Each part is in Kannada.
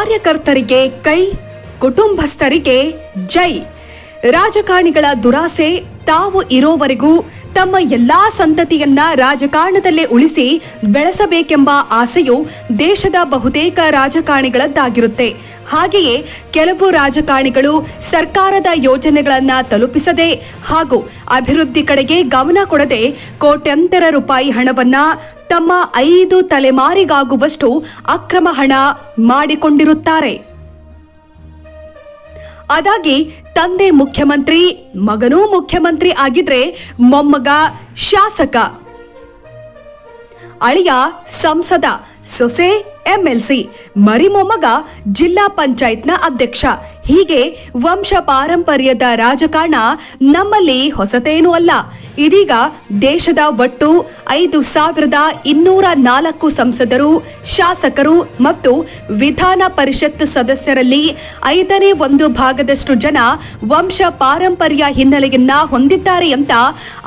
ಕಾರ್ಯಕರ್ತರಿಗೆ ಕೈ, ಕುಟುಂಬಸ್ಥರಿಗೆ ಜೈ. ರಾಜಕಾರಣಿಗಳ ದುರಾಸೆ ತಾವು ಇರೋವರೆಗೂ ತಮ್ಮ ಎಲ್ಲಾ ಸಂತತಿಯನ್ನ ರಾಜಕಾರಣದಲ್ಲೇ ಉಳಿಸಿ ಬೆಳೆಸಬೇಕೆಂಬ ಆಸೆಯು ದೇಶದ ಬಹುತೇಕ ರಾಜಕಾರಣಿಗಳದ್ದಾಗಿರುತ್ತೆ. ಹಾಗೆಯೇ ಕೆಲವು ರಾಜಕಾರಣಿಗಳು ಸರ್ಕಾರದ ಯೋಜನೆಗಳನ್ನ ತಲುಪಿಸದೆ ಹಾಗೂ ಅಭಿವೃದ್ಧಿ ಕಡೆಗೆ ಗಮನ ಕೊಡದೆ ಕೋಟ್ಯಂತರ ರೂಪಾಯಿ ಹಣವನ್ನ ತಮ್ಮ 5 ತಲೆಮಾರಿಗಾಗುವಷ್ಟು ಅಕ್ರಮ ಹಣ ಮಾಡಿಕೊಂಡಿರುತ್ತಾರೆ. ಅದಾಗಿ ತಂದೆ ಮುಖ್ಯಮಂತ್ರಿ, ಮಗನೂ ಮುಖ್ಯಮಂತ್ರಿ ಆಗಿದ್ರೆ ಮೊಮ್ಮಗ ಶಾಸಕ, ಅಳಿಯ ಸಂಸದ, ಸೊಸೆ ಎಂಎಲ್ಸಿ, ಮರಿಮೊಮ್ಮಗ ಜಿಲ್ಲಾ ಪಂಚಾಯತ್ನ ಅಧ್ಯಕ್ಷ. ಹೀಗೆ ವಂಶ ಪಾರಂಪರ್ಯದ ರಾಜಕಾರಣ ನಮ್ಮಲ್ಲಿ ಹೊಸತೇನೂ ಅಲ್ಲ. ಇದೀಗ ದೇಶದ ಒಟ್ಟು 5,204 ಸಂಸದರು, ಶಾಸಕರು ಮತ್ತು ವಿಧಾನ ಪರಿಷತ್ ಸದಸ್ಯರಲ್ಲಿ 1/5 ಜನ ವಂಶ ಪಾರಂಪರ್ಯ ಹಿನ್ನೆಲೆಯನ್ನ ಹೊಂದಿದ್ದಾರೆ ಅಂತ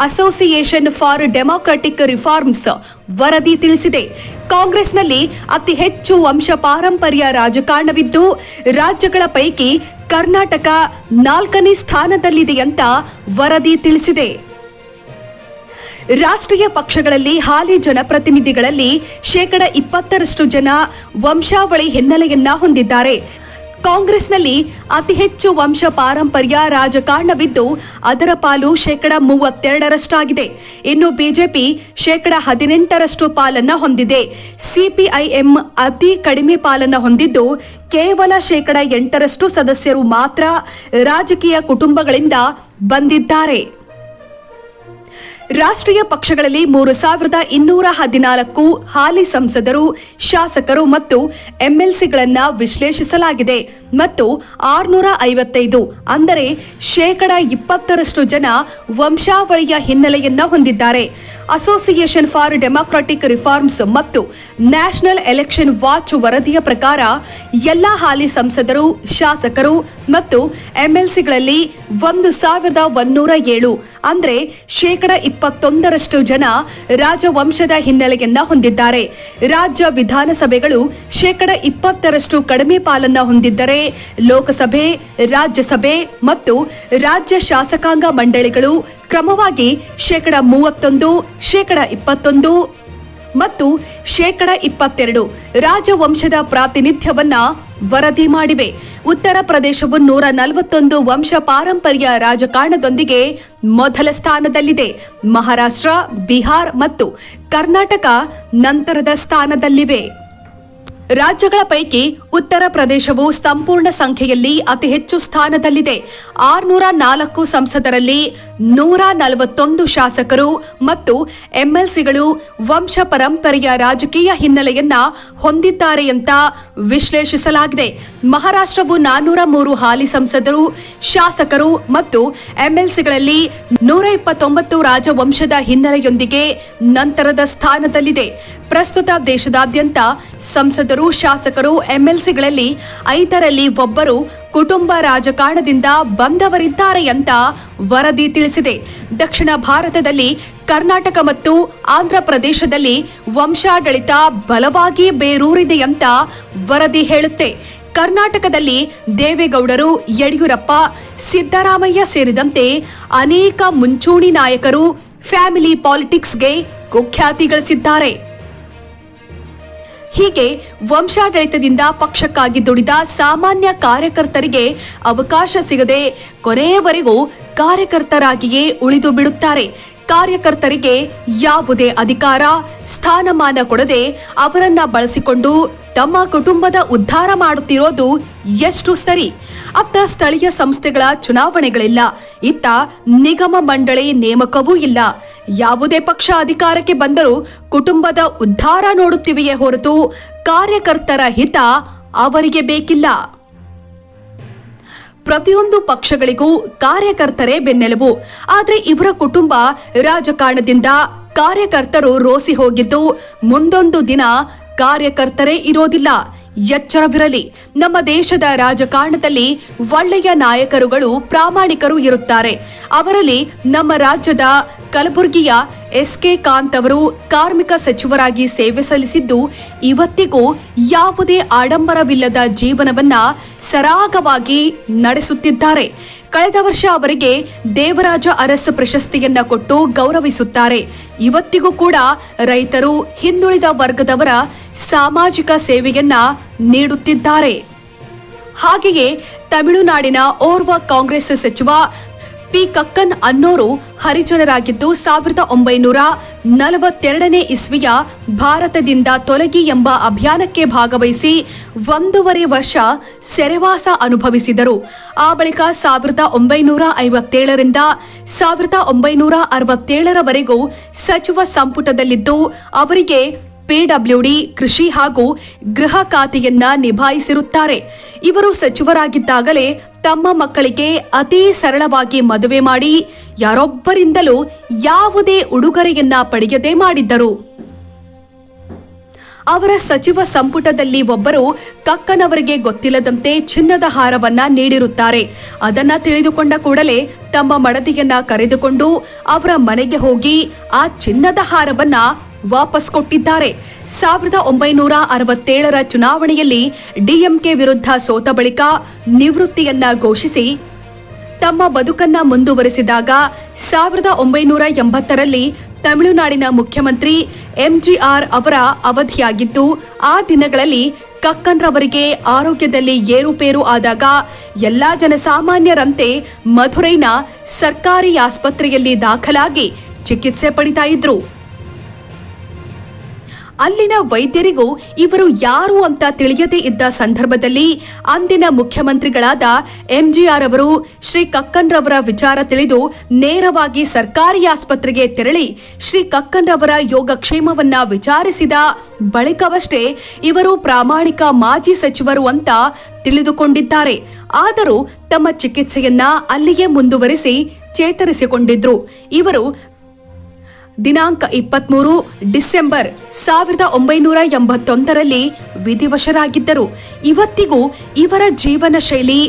ಅಸೋಸಿಯೇಷನ್ ಫಾರ್ ಡೆಮಾಕ್ರೆಟಿಕ್ ರಿಫಾರ್ಮ್ಸ್ ವರದಿ ತಿಳಿಸಿದೆ. ಕಾಂಗ್ರೆಸ್ನಲ್ಲಿ ಅತಿ ಹೆಚ್ಚು ವಂಶ ಪಾರಂಪರ್ಯ ರಾಜಕಾರಣವಿದ್ದು ರಾಜ್ಯಗಳ ಪೈಕಿ ಕರ್ನಾಟಕ 4ನೇ ಸ್ಥಾನದಲ್ಲಿದೆ ಅಂತ ವರದಿ ತಿಳಿಸಿದೆ. ರಾಷ್ಟ್ರೀಯ ಪಕ್ಷಗಳಲ್ಲಿ ಹಾಲಿ ಜನಪ್ರತಿನಿಧಿಗಳಲ್ಲಿ 20% ಜನ ವಂಶಾವಳಿ ಹಿನ್ನೆಲೆಯನ್ನ ಹೊಂದಿದ್ದಾರೆ. ಕಾಂಗ್ರೆಸ್ನಲ್ಲಿ ಅತಿ ಹೆಚ್ಚು ವಂಶ ಪಾರಂಪರ್ಯ ರಾಜಕಾರಣವಿದ್ದು ಅದರ ಪಾಲು 32%. ಇನ್ನು ಬಿಜೆಪಿ 18% ಪಾಲನ್ನ ಹೊಂದಿದೆ. ಸಿಪಿಐಎಂ ಅತಿ ಕಡಿಮೆ ಪಾಲನ್ನ ಹೊಂದಿದ್ದು ಕೇವಲ 8% ಸದಸ್ಯರು ಮಾತ್ರ ರಾಜಕೀಯ ಕುಟುಂಬಗಳಿಂದ ಬಂದಿದ್ದಾರೆ. ರಾಷ್ಟ್ರೀಯ ಪಕ್ಷಗಳಲ್ಲಿ 3,214 ಹಾಲಿ ಸಂಸದರು, ಶಾಸಕರು ಮತ್ತು ಎಂಎಲ್ಸಿಗಳನ್ನ ವಿಶ್ಲೇಷಿಸಲಾಗಿದೆ ಮತ್ತು 655 ಅಂದರೆ 20% ಜನ ವಂಶಾವಳಿಯ ಹಿನ್ನೆಲೆಯನ್ನ ಹೊಂದಿದ್ದಾರೆ. ಅಸೋಸಿಯೇಷನ್ ಫಾರ್ ಡೆಮಾಕ್ರೆಟಿಕ್ ರಿಫಾರ್ಮ್ಸ್ ಮತ್ತು ನ್ಯಾಷನಲ್ ಎಲೆಕ್ಷನ್ ವಾಚ್ ವರದಿಯ ಪ್ರಕಾರ ಎಲ್ಲ ಹಾಲಿ ಸಂಸದರು, ಶಾಸಕರು ಮತ್ತು ಎಂಎಲ್ಸಿಗಳಲ್ಲಿ 1,107 ಅಂದ್ರೆ 21% ಜನ ರಾಜವಂಶದ ಹಿನ್ನೆಲೆಯನ್ನ ಹೊಂದಿದ್ದಾರೆ. ರಾಜ್ಯ ವಿಧಾನಸಭೆಗಳು 20% ಕಡಿಮೆ ಪಾಲನ್ನ ಹೊಂದಿದ್ದರೆ ಲೋಕಸಭೆ, ರಾಜ್ಯಸಭೆ ಮತ್ತು ರಾಜ್ಯ ಶಾಸಕಾಂಗ ಮಂಡಳಿಗಳು ಕ್ರಮವಾಗಿ 31%, 21% ಮತ್ತು 22% ರಾಜವಂಶದ ಪ್ರಾತಿನಿಧ್ಯವನ್ನ ವರದಿ ಮಾಡಿವೆ. ಉತ್ತರ ಪ್ರದೇಶವು 141 ವಂಶ ಪಾರಂಪರ್ಯ ರಾಜಕಾರಣದೊಂದಿಗೆ ಮೊದಲ ಸ್ಥಾನದಲ್ಲಿದೆ. ಮಹಾರಾಷ್ಟ್ರ, ಬಿಹಾರ್ ಮತ್ತು ಕರ್ನಾಟಕ ನಂತರದ ಸ್ಥಾನದಲ್ಲಿವೆ. ರಾಜ್ಯಗಳ ಪೈಕಿ ಉತ್ತರ ಪ್ರದೇಶವು ಸಂಪೂರ್ಣ ಸಂಖ್ಯೆಯಲ್ಲಿ ಅತಿ ಹೆಚ್ಚು ಸ್ಥಾನದಲ್ಲಿದೆ. 604 ಸಂಸದರಲ್ಲಿ 141 ಶಾಸಕರು ಮತ್ತು ಎಂಎಲ್ಸಿಗಳು ವಂಶ ಪರಂಪರೆಯ ರಾಜಕೀಯ ಹಿನ್ನೆಲೆಯನ್ನ ಹೊಂದಿದ್ದಾರೆ ಅಂತ ವಿಶ್ಲೇಷಿಸಲಾಗಿದೆ. ಮಹಾರಾಷ್ಟ್ರವು 403 ಹಾಲಿ ಸಂಸದರು, ಶಾಸಕರು ಮತ್ತು ಎಂಎಲ್ಸಿಗಳಲ್ಲಿ 129 ರಾಜವಂಶದ ಹಿನ್ನೆಲೆಯೊಂದಿಗೆ ನಂತರದ ಸ್ಥಾನದಲ್ಲಿದೆ. ಪ್ರಸ್ತುತ ದೇಶದಾದ್ಯಂತ ಸಂಸದರು, ಶಾಸಕರು, ಎಂಎಲ್ಸಿಗಳಲ್ಲಿ 5ರಲ್ಲಿ ಒಬ್ಬರು ಕುಟುಂಬ ರಾಜಕಾರಣದಿಂದ ಬಂದವರಿದ್ದಾರೆ ಅಂತ ವರದಿ ತಿಳಿಸಿದೆ. ದಕ್ಷಿಣ ಭಾರತದಲ್ಲಿ ಕರ್ನಾಟಕ ಮತ್ತು ಆಂಧ್ರ ಪ್ರದೇಶದಲ್ಲಿ ವಂಶಾಡಳಿತ ಬಲವಾಗಿ ಬೇರೂರಿದೆ ಅಂತ ವರದಿ ಹೇಳುತ್ತೆ. ಕರ್ನಾಟಕದಲ್ಲಿ ದೇವೇಗೌಡರು, ಯಡಿಯೂರಪ್ಪ, ಸಿದ್ದರಾಮಯ್ಯ ಸೇರಿದಂತೆ ಅನೇಕ ಮುಂಚೂಣಿ ನಾಯಕರು ಫ್ಯಾಮಿಲಿ ಪಾಲಿಟಿಕ್ಸ್ಗೆ ಕುಖ್ಯಾತಿ ಗಳಿಸಿದ್ದಾರೆ. ಹೀಗೆ ವಂಶಾಡಳಿತದಿಂದ ಪಕ್ಷಕ್ಕಾಗಿ ದುಡಿದ ಸಾಮಾನ್ಯ ಕಾರ್ಯಕರ್ತರಿಗೆ ಅವಕಾಶ ಸಿಗದೆ ಕೊನೆಯವರೆಗೂ ಕಾರ್ಯಕರ್ತರಾಗಿಯೇ ಉಳಿದು ಬಿಡುತ್ತಾರೆ. ಕಾರ್ಯಕರ್ತರಿಗೆ ಯಾವುದೇ ಅಧಿಕಾರ, ಸ್ಥಾನಮಾನ ಕೊಡದೆ ಅವರನ್ನ ಬಳಸಿಕೊಂಡು ತಮ್ಮ ಕುಟುಂಬದ ಉದ್ಧಾರ ಮಾಡುತ್ತಿರೋದು ಎಷ್ಟು ಸರಿ? ಅತ್ತ ಸ್ಥಳೀಯ ಸಂಸ್ಥೆಗಳ ಚುನಾವಣೆಗಳಿಲ್ಲ, ಇತ್ತ ನಿಗಮ ಮಂಡಳಿ ನೇಮಕವೂ ಇಲ್ಲ. ಯಾವುದೇ ಪಕ್ಷ ಅಧಿಕಾರಕ್ಕೆ ಬಂದರೂ ಕುಟುಂಬದ ಉದ್ಧಾರ ನೋಡುತ್ತಿವೆಯೇ ಹೊರತು ಕಾರ್ಯಕರ್ತರ ಹಿತ ಅವರಿಗೆ ಬೇಕಿಲ್ಲ. ಪ್ರತಿಯೊಂದು ಪಕ್ಷಗಳಿಗೂ ಕಾರ್ಯಕರ್ತರೇ ಬೆನ್ನೆಲುಬು. ಆದರೆ ಇವರ ಕುಟುಂಬ ರಾಜಕಾರಣದಿಂದ ಕಾರ್ಯಕರ್ತರು ರೋಸಿ ಹೋಗಿದ್ದು ಮುಂದೊಂದು ದಿನ ಕಾರ್ಯಕರ್ತರೇ ಇರೋದಿಲ್ಲ. ಎಚ್ಚರವಿರಲಿ. ನಮ್ಮ ದೇಶದ ರಾಜಕಾರಣದಲ್ಲಿ ಒಳ್ಳೆಯ ನಾಯಕರುಗಳು ಪ್ರಾಮಾಣಿಕರು ಇರುತ್ತಾರೆ. ಅವರಲ್ಲಿ ನಮ್ಮ ರಾಜ್ಯದ ಕಲಬುರಗಿಯ ಎಸ್.ಕೆ. ಕಾಂತ್ ಅವರು ಕಾರ್ಮಿಕ ಸಚಿವರಾಗಿ ಸೇವೆ ಸಲ್ಲಿಸಿದ್ದು ಇವತ್ತಿಗೂ ಯಾವುದೇ ಆಡಂಬರವಿಲ್ಲದ ಜೀವನವನ್ನ ಸರಾಗವಾಗಿ ನಡೆಸುತ್ತಿದ್ದಾರೆ. ಕಳೆದ ವರ್ಷ ಅವರಿಗೆ ದೇವರಾಜ ಅರಸ್ ಪ್ರಶಸ್ತಿಯನ್ನ ಕೊಟ್ಟು ಗೌರವಿಸುತ್ತಾರೆ. ಇವತ್ತಿಗೂ ಕೂಡ ರೈತರು, ಹಿಂದುಳಿದ ವರ್ಗದವರ ಸಾಮಾಜಿಕ ಸೇವೆಯನ್ನ ನೀಡುತ್ತಿದ್ದಾರೆ. ಹಾಗೆಯೇ ತಮಿಳುನಾಡಿನ ಓರ್ವ ಕಾಂಗ್ರೆಸ್ ಸಚಿವ ಪಿ. ಕಕ್ಕನ್ ಅನ್ನೋರು ಹರಿಜನರಾಗಿದ್ದು 1942ನೇ ಇಸ್ವಿಯ ಭಾರತದಿಂದ ತೊಲಗಿ ಎಂಬ ಅಭಿಯಾನಕ್ಕೆ ಭಾಗವಹಿಸಿ 1.5 ವರ್ಷ ಸೆರೆವಾಸ ಅನುಭವಿಸಿದರು. ಆ ಬಳಿಕ 1957ರಿಂದ 1967ರವರೆಗೂ ಸಚಿವ ಸಂಪುಟದಲ್ಲಿದ್ದು ಅವರಿಗೆ ಪಿಡಬ್ಲ್ಯೂಡಿ, ಕೃಷಿ ಹಾಗೂ ಗೃಹ ಖಾತೆಯನ್ನ ನಿಭಾಯಿಸಿರುತ್ತಾರೆ. ಇವರು ಸಚಿವರಾಗಿದ್ದಾಗಲೇ ತಮ್ಮ ಮಕ್ಕಳಿಗೆ ಅತಿ ಸರಳವಾಗಿ ಮದುವೆ ಮಾಡಿ ಯಾರೊಬ್ಬರಿಂದಲೂ ಯಾವುದೇ ಉಡುಗೊರೆಯನ್ನ ಪಡೆಯದೆ ಮಾಡಿದ್ದರು. ಅವರ ಸಚಿವ ಸಂಪುಟದಲ್ಲಿ ಒಬ್ಬರು ಕಕ್ಕನವರಿಗೆ ಗೊತ್ತಿಲ್ಲದಂತೆ ಚಿನ್ನದ ಹಾರವನ್ನ ನೀಡಿರುತ್ತಾರೆ. ಅದನ್ನ ತಿಳಿದುಕೊಂಡ ಕೂಡಲೇ ತಮ್ಮ ಮಡದಿಯನ್ನ ಕರೆದುಕೊಂಡು ಅವರ ಮನೆಗೆ ಹೋಗಿ ಆ ಚಿನ್ನದ ಹಾರವನ್ನ ವಾಪಸ್ ಕೊಟ್ಟಿದ್ದಾರೆ. 1967ರ ಚುನಾವಣೆಯಲ್ಲಿ ಡಿಎಂಕೆ ವಿರುದ್ಧ ಸೋತ ಬಳಿಕ ನಿವೃತ್ತಿಯನ್ನ ಘೋಷಿಸಿ ತಮ್ಮ ಬದುಕನ್ನ ಮುಂದುವರೆಸಿದಾಗ 1980ರಲ್ಲಿ ತಮಿಳುನಾಡಿನ ಮುಖ್ಯಮಂತ್ರಿ ಎಂಜಿಆರ್ ಅವರ ಅವಧಿಯಾಗಿದ್ದು ಆ ದಿನಗಳಲ್ಲಿ ಕಕ್ಕನ್ರವರಿಗೆ ಆರೋಗ್ಯದಲ್ಲಿ ಏರುಪೇರು ಆದಾಗ ಎಲ್ಲಾ ಜನಸಾಮಾನ್ಯರಂತೆ ಮಧುರೈನ ಸರ್ಕಾರಿ ಆಸ್ಪತ್ರೆಯಲ್ಲಿ ದಾಖಲಾಗಿ ಚಿಕಿತ್ಸೆ ಪಡಿತಾ ಇದ್ರು. ಅಲ್ಲಿನ ವೈದ್ಯರಿಗೂ ಇವರು ಯಾರು ಅಂತ ತಿಳಿಯದೇ ಇದ್ದ ಸಂದರ್ಭದಲ್ಲಿ ಅಂದಿನ ಮುಖ್ಯಮಂತ್ರಿಗಳಾದ ಎಂಜಿಆರ್ ಅವರು ಶ್ರೀ ಕಕ್ಕನ್ರವರ ವಿಚಾರ ತಿಳಿದು ನೇರವಾಗಿ ಸರ್ಕಾರಿ ಆಸ್ಪತ್ರೆಗೆ ತೆರಳಿ ಶ್ರೀ ಕಕ್ಕನ್ರವರ ಯೋಗಕ್ಷೇಮವನ್ನ ವಿಚಾರಿಸಿದ ಬಳಿಕವಷ್ಟೇ ಇವರು ಪ್ರಾಮಾಣಿಕ ಮಾಜಿ ಸಚಿವರು ಅಂತ ತಿಳಿದುಕೊಂಡಿದ್ದಾರೆ. ಆದರೂ ತಮ್ಮ ಚಿಕಿತ್ಸೆಯನ್ನ ಅಲ್ಲಿಯೇ ಮುಂದುವರಿಸಿ ಚೇತರಿಸಿಕೊಂಡಿದ್ರು. ಇವರು ದಿನಾಂಕ 23 ಡಿಸೆಂಬರ್ 1981ರಲ್ಲಿ ವಿಧಿವಶರಾಗಿದ್ದರು. ಇವತ್ತಿಗೂ ಇವರ ಜೀವನ ಶೈಲಿ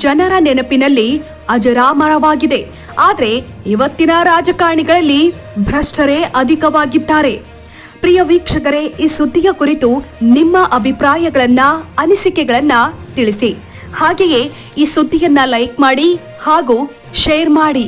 ಜನರ ನೆನಪಿನಲ್ಲಿ ಅಜರಾಮರವಾಗಿದೆ. ಆದರೆ ಇವತ್ತಿನ ರಾಜಕಾರಣಿಗಳಲ್ಲಿ ಭ್ರಷ್ಟರೇ ಅಧಿಕವಾಗಿದ್ದಾರೆ. ಪ್ರಿಯ ವೀಕ್ಷಕರೇ, ಈ ಸುದ್ದಿಯ ಕುರಿತು ನಿಮ್ಮ ಅಭಿಪ್ರಾಯಗಳನ್ನ, ಅನಿಸಿಕೆಗಳನ್ನ ತಿಳಿಸಿ. ಹಾಗೆಯೇ ಈ ಸುದ್ದಿಯನ್ನ ಲೈಕ್ ಮಾಡಿ ಹಾಗೂ ಶೇರ್ ಮಾಡಿ.